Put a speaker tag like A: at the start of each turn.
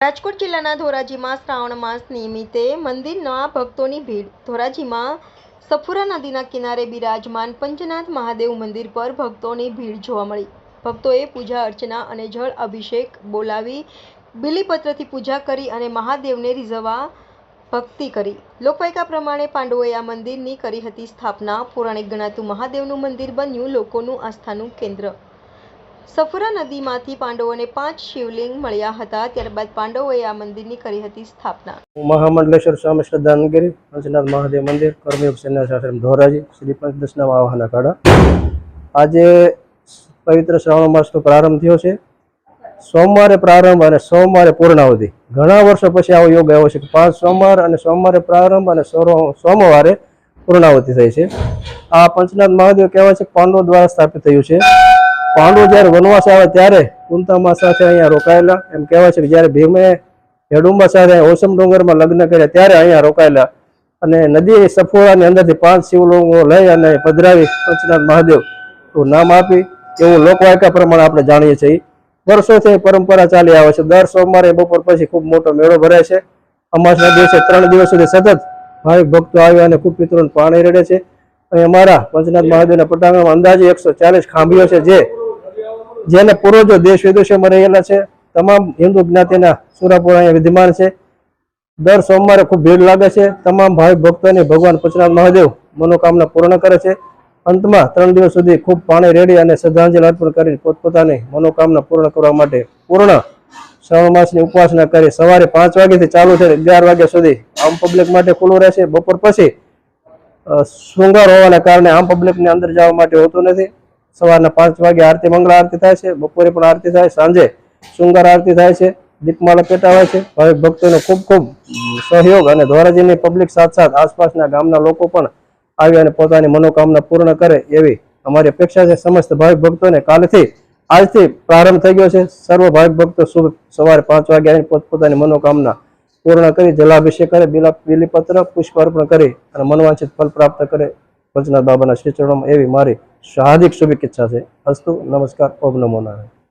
A: રાજકોટ જિલ્લાના ધોરાજીમાં શ્રાવણ માસ નિમિત્તે મંદિરના ભક્તોની ભીડ। ધોરાજીમાં સફુરા નદીના કિનારે બિરાજમાન પંચનાથ મહાદેવ મંદિર પર ભક્તોની ભીડ જોવા મળી। ભક્તોએ પૂજા અર્ચના અને જળ અભિષેક બોલાવી બીલીપત્રથી પૂજા કરી અને મહાદેવને રીઝવવા ભક્તિ કરી। લોકવાયકા પ્રમાણે પાંડવોએ આ મંદિરની કરી હતી સ્થાપના। પૌરાણિક ગણાતું મહાદેવનું મંદિર બન્યું લોકોનું આસ્થાનું કેન્દ્ર। સફુરા નદીમાંથી પાંડવોને 5 શિવલિંગ મળ્યા હતા। ત્યારબાદ પાંડવોએ આ મંદિરની કરી હતી સ્થાપના।
B: મહામંડલેશ્વર સ્વામી શ્રદ્ધાનગીરી પંચનાથ મહાદેવ મંદિર કર્મયોગ સેનાશ્રમ ધોરાજી શ્રી પંચદશના વાહના કાળા। આજે પવિત્ર શ્રાવણ માસનો પ્રારંભ થયો છે। સોમવારે પ્રારંભ અને સોમવારે પૂર્ણાવધિ। ઘણા વર્ષો પછી આવો યોગ આવ્યો છે કે 5 સોમવાર અને સોમવારે પ્રારંભ અને સોમવારે પૂર્ણાવધિ થઈ છે। આ પંચનાથ મહાદેવ કહેવાય છે પાંડવો દ્વારા સ્થાપિત થયું છે। પાંડવો જ્યારે વનવાસ આવે ત્યારે કુંતામા સાથે અહીંયા રોકાયેલા। એમ કહેવાય છે કે જ્યારે ભીમે હેડુંબા સાથે ઓસમ ડુંગરમાં લગ્ન કર્યા ત્યારે અહીંયા રોકાયેલા અને નદી સફુરાની અંદરથી 5 શિવલિંગો લઈ અને પધરાવી પંચનાથ મહાદેવ નામ આપી એવું લોકવાયકા પ્રમાણે આપણે જાણીએ છીએ। વર્ષોથી પરંપરા ચાલી આવે છે। દર સોમવારે બપોર પછી ખૂબ મોટો મેળો ભરાય છે। અમાસના દિવસે 3 દિવસ સુધી સતત ભાવિક ભક્તો આવ્યા અને ખૂબ પિતૃઓને પાણી રેડે છે। અહીં અમારા પંચનાથ મહાદેવના પટાંગણમાં અંદાજે 140 ખાંભીઓ છે જેને પૂર્વજો દેશ વિદેશોમાં રહેલા છે। તમામ હિન્દુ જ્ઞાતિના સુરાપુરા અહીંયા વિદ્યમાન છે। દર સોમવારે ખૂબ ભીડ લાગે છે। તમામ ભાવિક ભક્તોને ભગવાન પંચનાથ મહાદેવ મનોકામના પૂર્ણ કરે છે। અંતમાં 3 દિવસ સુધી ખૂબ પાણી રેડી અને શ્રદ્ધાંજલિ અર્પણ કરી પોતપોતાની મનોકામના પૂર્ણ કરવા માટે પૂર્ણ શ્રાવણ માસની ઉપાસના કરી સવારે 5 વાગ્યાથી ચાલુ છે 11 વાગ્યા સુધી આમ પબ્લિક માટે ખુલ્લું રહેશે। બપોર પછી શૃંગાર હોવાના કારણે આમ પબ્લિકને અંદર જવા માટે હોતું નથી। સવારના 5 વાગે આરતી મંગળા આરતી થાય છે। બપોરે પણ આરતી થાય, સાંજે શૃંગાર આરતી થાય છે, દીપમાળા પેટાવાય છે। ભાવિક ભક્તોનો ખૂબ ખૂબ સહયોગ અને ધોરાજીની પબ્લિક સાથ આસપાસના ગામના લોકો પણ આવી અને પોતાની મનોકામના પૂર્ણ કરે એવી અમારી અપેક્ષા છે। સમસ્ત ભાવિક ભક્તોને આજથી પ્રારંભ થઈ ગયો છે। સર્વ ભાવિક ભક્તો સવારે 5 વાગે આવીને પોતપોતાની મનોકામના પૂર્ણ કરી જલાભિષેક કરે, બીલીપત્ર પુષ્પ અર્પણ કરી અને મનવાંછિત ફલ પ્રાપ્ત કરે પંચનાથ બાબાના શ્રી ચરણોમાં એવી મારી હાર્દિક શુભેચ્છા છે। અસ્તુ, નમસ્કાર, ઓમ નમો નારાયણ।